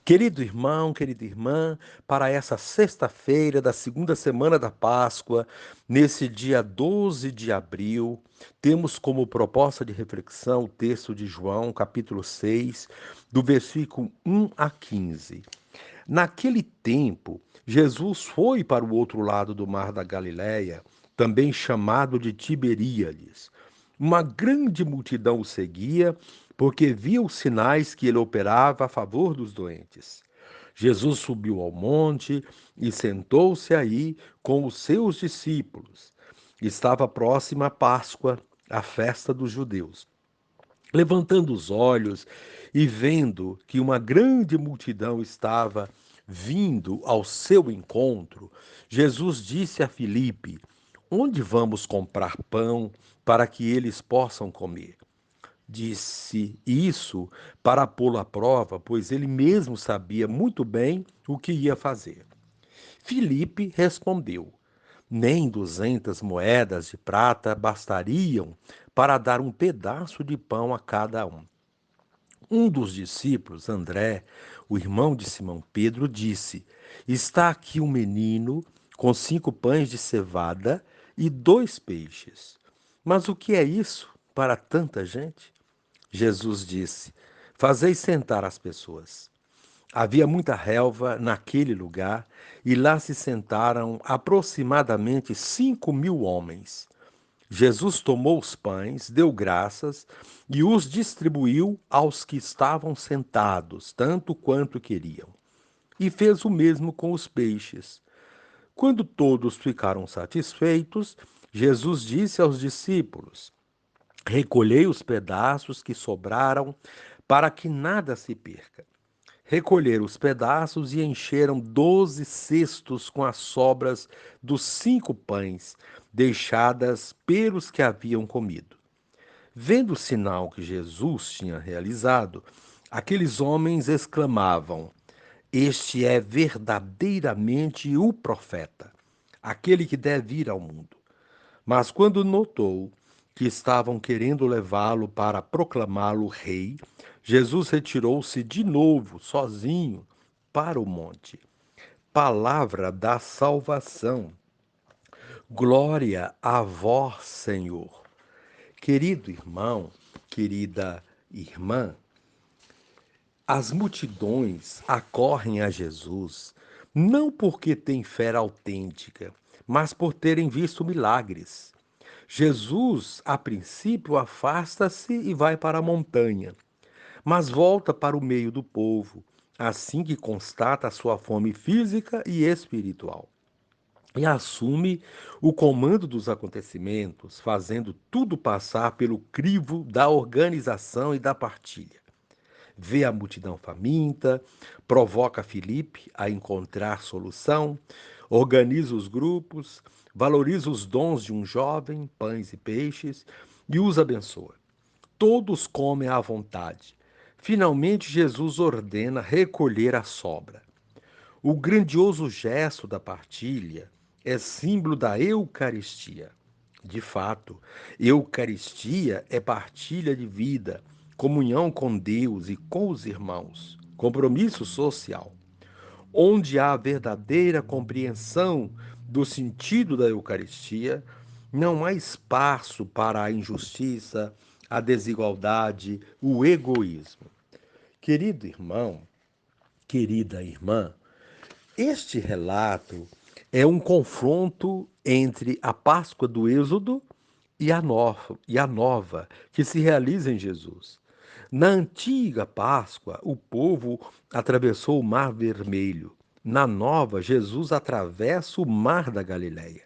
Querido irmão, querida irmã, para essa sexta-feira da segunda semana da Páscoa, nesse dia 12 de abril, temos como proposta de reflexão o texto de João, capítulo 6, do versículo 1 a 15. Naquele tempo, Jesus foi para o outro lado do mar da Galileia, também chamado de Tiberíades. Uma grande multidão o seguia, porque via os sinais que ele operava a favor dos doentes. Jesus subiu ao monte e sentou-se aí com os seus discípulos. Estava próxima a Páscoa, a festa dos judeus. Levantando os olhos e vendo que uma grande multidão estava vindo ao seu encontro, Jesus disse a Filipe: Onde vamos comprar pão para que eles possam comer? Disse isso para pô-lo à prova, pois ele mesmo sabia muito bem o que ia fazer. Filipe respondeu: Nem 200 moedas de prata bastariam para dar um pedaço de pão a cada um. Um dos discípulos, André, o irmão de Simão Pedro, disse: Está aqui um menino com 5 pães de cevada e 2 peixes. Mas o que é isso para tanta gente? Jesus disse: Fazei sentar as pessoas. Havia muita relva naquele lugar e lá se sentaram aproximadamente 5.000 homens. Jesus tomou os pães, deu graças e os distribuiu aos que estavam sentados, tanto quanto queriam. E fez o mesmo com os peixes. Quando todos ficaram satisfeitos, Jesus disse aos discípulos: Recolhei os pedaços que sobraram, para que nada se perca. Recolheram os pedaços e encheram 12 cestos com as sobras dos 5 pães, deixadas pelos que haviam comido. Vendo o sinal que Jesus tinha realizado, aqueles homens exclamavam: Este é verdadeiramente o profeta, aquele que deve ir ao mundo. Mas quando notou que estavam querendo levá-lo para proclamá-lo rei, Jesus retirou-se de novo, sozinho, para o monte. Palavra da salvação. Glória a vós, Senhor. Querido irmão, querida irmã, as multidões acorrem a Jesus não porque têm fé autêntica, mas por terem visto milagres. Jesus, a princípio, afasta-se e vai para a montanha, mas volta para o meio do povo, assim que constata a sua fome física e espiritual. E assume o comando dos acontecimentos, fazendo tudo passar pelo crivo da organização e da partilha. Vê a multidão faminta, provoca Filipe a encontrar solução, organiza os grupos, valoriza os dons de um jovem, pães e peixes, e os abençoa. Todos comem à vontade. Finalmente, Jesus ordena recolher a sobra. O grandioso gesto da partilha é símbolo da Eucaristia. De fato, Eucaristia é partilha de vida, comunhão com Deus e com os irmãos, compromisso social. Onde há verdadeira compreensão do sentido da Eucaristia, não há espaço para a injustiça, a desigualdade, o egoísmo. Querido irmão, querida irmã, este relato é um confronto entre a Páscoa do Êxodo e a nova, que se realiza em Jesus. Na antiga Páscoa, o povo atravessou o Mar Vermelho. Na nova, Jesus atravessa o Mar da Galileia.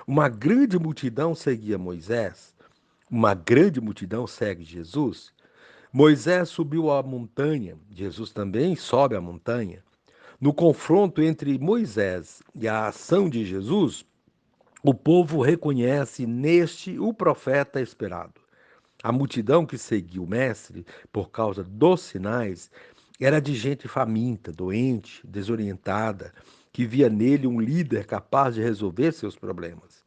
Uma grande multidão seguia Moisés. Uma grande multidão segue Jesus. Moisés subiu a montanha, Jesus também sobe a montanha. No confronto entre Moisés e a ação de Jesus, o povo reconhece neste o profeta esperado. A multidão que seguiu o mestre por causa dos sinais era de gente faminta, doente, desorientada, que via nele um líder capaz de resolver seus problemas.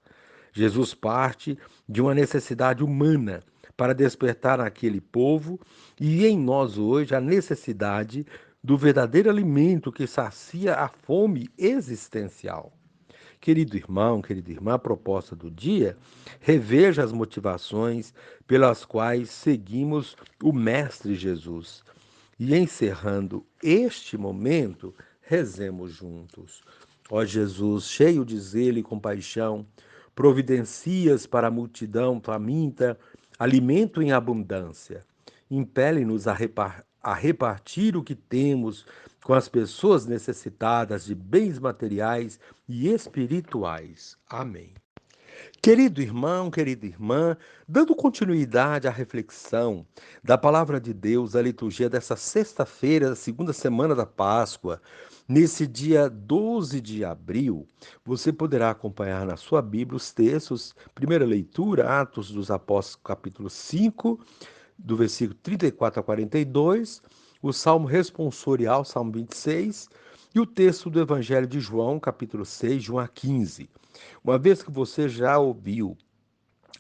Jesus parte de uma necessidade humana para despertar naquele povo e em nós hoje a necessidade do verdadeiro alimento que sacia a fome existencial. Querido irmão, querida irmã, a proposta do dia, reveja as motivações pelas quais seguimos o Mestre Jesus. E encerrando este momento, rezemos juntos. Ó Jesus, cheio de zelo e compaixão, providencias para a multidão faminta alimento em abundância. Impele-nos a repartir o que temos com as pessoas necessitadas de bens materiais e espirituais. Amém. Querido irmão, querida irmã, dando continuidade à reflexão da palavra de Deus, a liturgia dessa sexta-feira, da segunda semana da Páscoa, nesse dia 12 de abril, você poderá acompanhar na sua Bíblia os textos, primeira leitura, Atos dos Apóstolos, capítulo 5, do versículo 34 a 42, o Salmo responsorial, Salmo 26, e o texto do Evangelho de João, capítulo 6, de 1 a 15. Uma vez que você já ouviu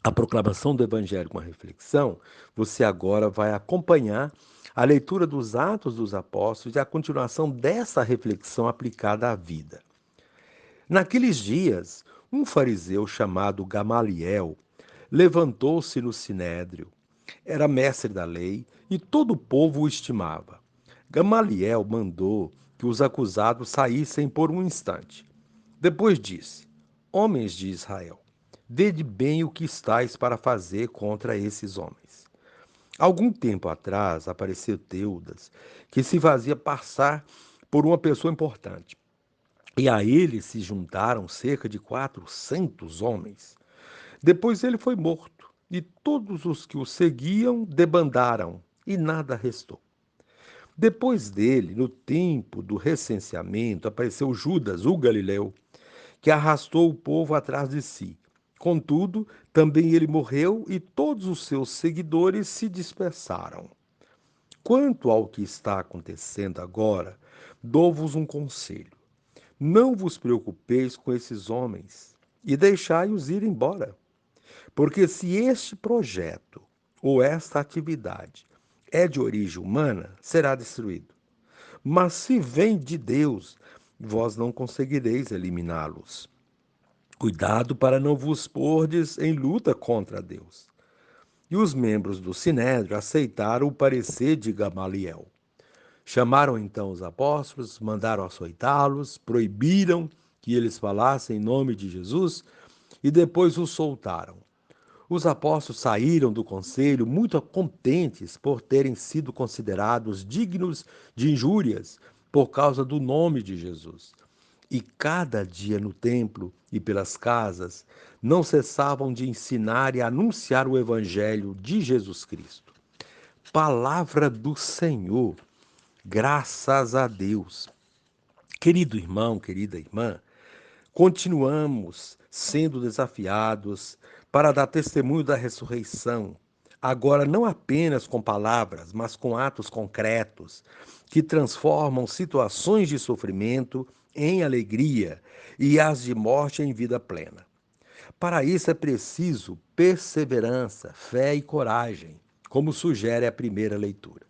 a proclamação do Evangelho com a reflexão, você agora vai acompanhar a leitura dos Atos dos Apóstolos e a continuação dessa reflexão aplicada à vida. Naqueles dias, um fariseu chamado Gamaliel levantou-se no sinédrio. Era mestre da lei e todo o povo o estimava. Gamaliel mandou que os acusados saíssem por um instante. Depois disse: Homens de Israel, vede bem o que estáis para fazer contra esses homens. Algum tempo atrás apareceu Teudas, que se fazia passar por uma pessoa importante. E a ele se juntaram cerca de 400 homens. Depois ele foi morto, e todos os que o seguiam debandaram, e nada restou. Depois dele, no tempo do recenseamento, apareceu Judas, o Galileu, que arrastou o povo atrás de si. Contudo, também ele morreu e todos os seus seguidores se dispersaram. Quanto ao que está acontecendo agora, dou-vos um conselho. Não vos preocupeis com esses homens e deixai-os ir embora. Porque se este projeto ou esta atividade é de origem humana, será destruído. Mas se vem de Deus, vós não conseguireis eliminá-los. Cuidado para não vos pordes em luta contra Deus. E os membros do Sinédrio aceitaram o parecer de Gamaliel. Chamaram então os apóstolos, mandaram açoitá-los, proibiram que eles falassem em nome de Jesus e depois os soltaram. Os apóstolos saíram do conselho muito contentes por terem sido considerados dignos de injúrias por causa do nome de Jesus. E cada dia no templo e pelas casas não cessavam de ensinar e anunciar o evangelho de Jesus Cristo. Palavra do Senhor. Graças a Deus. Querido irmão, querida irmã, continuamos sendo desafiados para dar testemunho da ressurreição, agora não apenas com palavras, mas com atos concretos que transformam situações de sofrimento em alegria e as de morte em vida plena. Para isso é preciso perseverança, fé e coragem, como sugere a primeira leitura.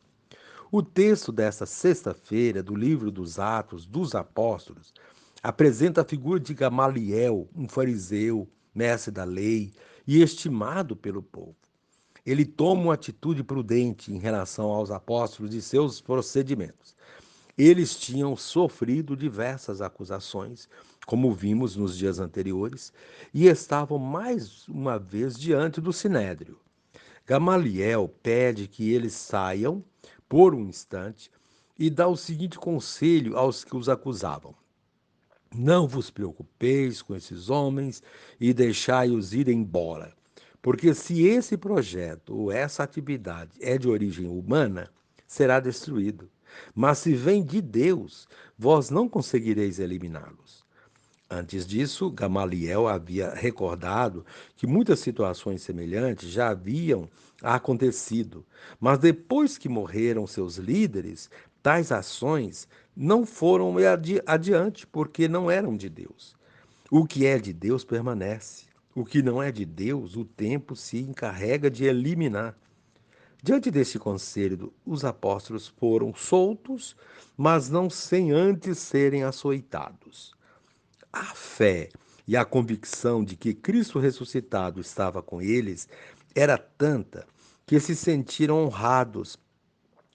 O texto desta sexta-feira do livro dos Atos dos Apóstolos apresenta a figura de Gamaliel, um fariseu, mestre da lei e estimado pelo povo. Ele toma uma atitude prudente em relação aos apóstolos e seus procedimentos. Eles tinham sofrido diversas acusações, como vimos nos dias anteriores, e estavam mais uma vez diante do sinédrio. Gamaliel pede que eles saiam por um instante e dá o seguinte conselho aos que os acusavam: Não vos preocupeis com esses homens e deixai-os ir embora. Porque se esse projeto ou essa atividade é de origem humana, será destruído. Mas se vem de Deus, vós não conseguireis eliminá-los. Antes disso, Gamaliel havia recordado que muitas situações semelhantes já haviam acontecido, mas depois que morreram seus líderes, tais ações não foram adiante porque não eram de Deus. O que é de Deus permanece. O que não é de Deus, o tempo se encarrega de eliminar. Diante deste conselho, os apóstolos foram soltos, mas não sem antes serem açoitados. A fé e a convicção de que Cristo ressuscitado estava com eles era tanta que se sentiram honrados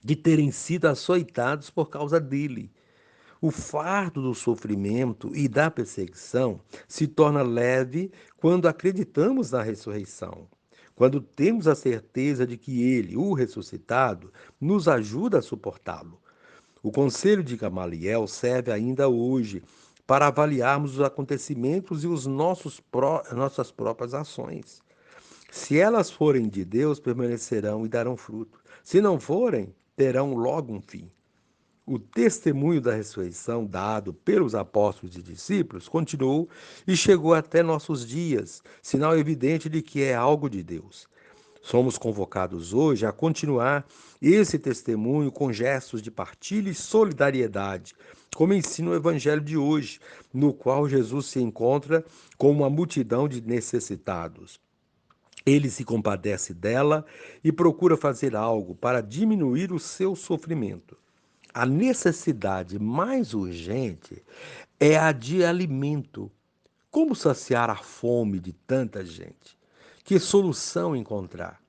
de terem sido açoitados por causa dele. O fardo do sofrimento e da perseguição se torna leve quando acreditamos na ressurreição. Quando temos a certeza de que ele, o ressuscitado, nos ajuda a suportá-lo. O conselho de Gamaliel serve ainda hoje para avaliarmos os acontecimentos e nossas próprias ações. Se elas forem de Deus, permanecerão e darão fruto. Se não forem, terão logo um fim. O testemunho da ressurreição dado pelos apóstolos e discípulos continuou e chegou até nossos dias, sinal evidente de que é algo de Deus. Somos convocados hoje a continuar esse testemunho com gestos de partilha e solidariedade, como ensina o Evangelho de hoje, no qual Jesus se encontra com uma multidão de necessitados. Ele se compadece dela e procura fazer algo para diminuir o seu sofrimento. A necessidade mais urgente é a de alimento. Como saciar a fome de tanta gente? Que solução encontrar?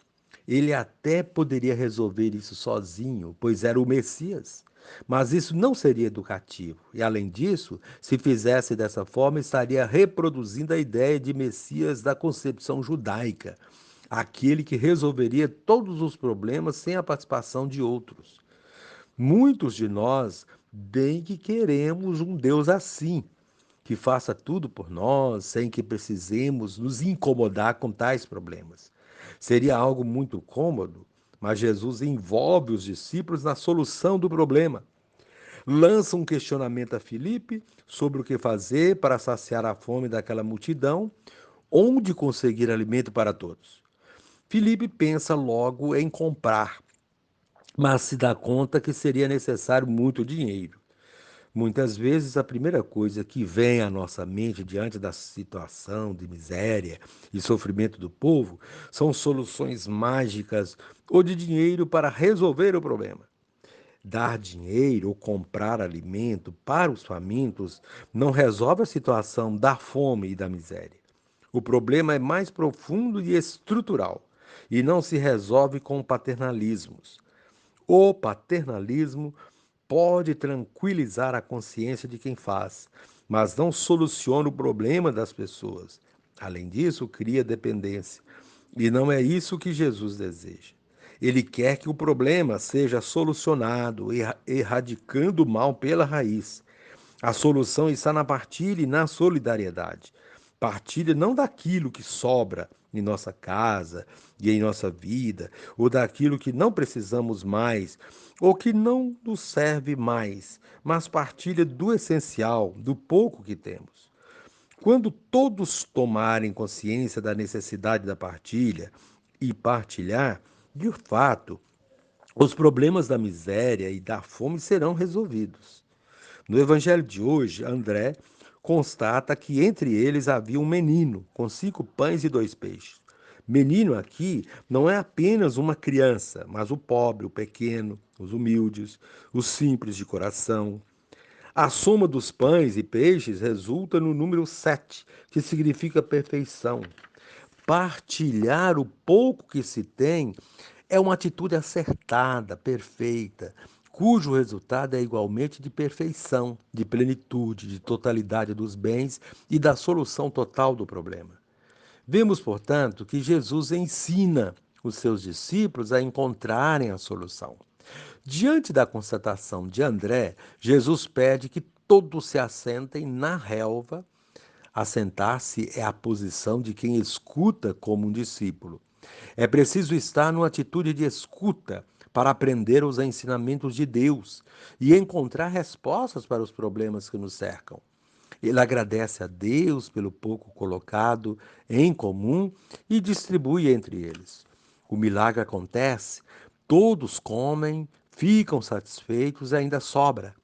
Ele até poderia resolver isso sozinho, pois era o Messias. Mas isso não seria educativo. E, além disso, se fizesse dessa forma, estaria reproduzindo a ideia de Messias da concepção judaica, aquele que resolveria todos os problemas sem a participação de outros. Muitos de nós bem que queremos um Deus assim, que faça tudo por nós, sem que precisemos nos incomodar com tais problemas. Seria algo muito cômodo, mas Jesus envolve os discípulos na solução do problema. Lança um questionamento a Filipe sobre o que fazer para saciar a fome daquela multidão, onde conseguir alimento para todos. Filipe pensa logo em comprar, mas se dá conta que seria necessário muito dinheiro. Muitas vezes a primeira coisa que vem à nossa mente diante da situação de miséria e sofrimento do povo são soluções mágicas ou de dinheiro para resolver o problema. Dar dinheiro ou comprar alimento para os famintos não resolve a situação da fome e da miséria. O problema é mais profundo e estrutural e não se resolve com paternalismos. O paternalismo pode tranquilizar a consciência de quem faz, mas não soluciona o problema das pessoas. Além disso, cria dependência. E não é isso que Jesus deseja. Ele quer que o problema seja solucionado, erradicando o mal pela raiz. A solução está na partilha e na solidariedade. Partilha não daquilo que sobra em nossa casa e em nossa vida, ou daquilo que não precisamos mais, ou que não nos serve mais, mas partilha do essencial, do pouco que temos. Quando todos tomarem consciência da necessidade da partilha e partilhar, de fato, os problemas da miséria e da fome serão resolvidos. No evangelho de hoje, André constata que entre eles havia um menino com 5 pães e 2 peixes. Menino aqui não é apenas uma criança, mas o pobre, o pequeno, os humildes, os simples de coração. A soma dos pães e peixes resulta no número 7, que significa perfeição. Partilhar o pouco que se tem é uma atitude acertada, perfeita, cujo resultado é igualmente de perfeição, de plenitude, de totalidade dos bens e da solução total do problema. Vemos, portanto, que Jesus ensina os seus discípulos a encontrarem a solução. Diante da constatação de André, Jesus pede que todos se assentem na relva. Assentar-se é a posição de quem escuta como um discípulo. É preciso estar numa atitude de escuta para aprender os ensinamentos de Deus e encontrar respostas para os problemas que nos cercam. Ele agradece a Deus pelo pouco colocado em comum e distribui entre eles. O milagre acontece, todos comem, ficam satisfeitos e ainda sobra.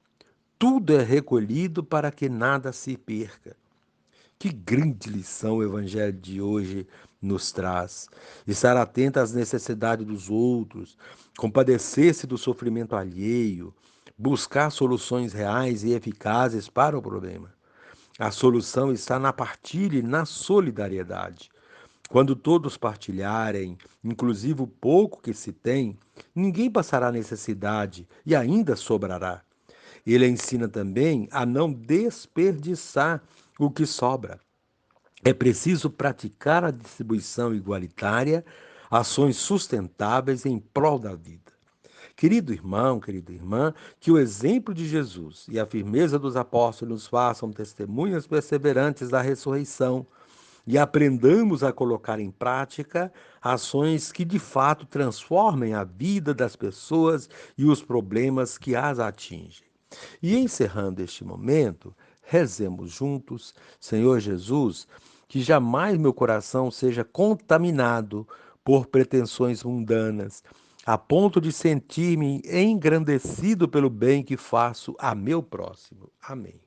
Tudo é recolhido para que nada se perca. Que grande lição o Evangelho de hoje nos traz. Estar atento às necessidades dos outros, compadecer-se do sofrimento alheio, buscar soluções reais e eficazes para o problema. A solução está na partilha e na solidariedade. Quando todos partilharem, inclusive o pouco que se tem, ninguém passará necessidade e ainda sobrará. Ele ensina também a não desperdiçar o que sobra. É preciso praticar a distribuição igualitária, ações sustentáveis em prol da vida. Querido irmão, querida irmã, que o exemplo de Jesus e a firmeza dos apóstolos nos façam testemunhas perseverantes da ressurreição e aprendamos a colocar em prática ações que de fato transformem a vida das pessoas e os problemas que as atingem. E encerrando este momento, rezemos juntos, Senhor Jesus, que jamais meu coração seja contaminado por pretensões mundanas, a ponto de sentir-me engrandecido pelo bem que faço a meu próximo. Amém.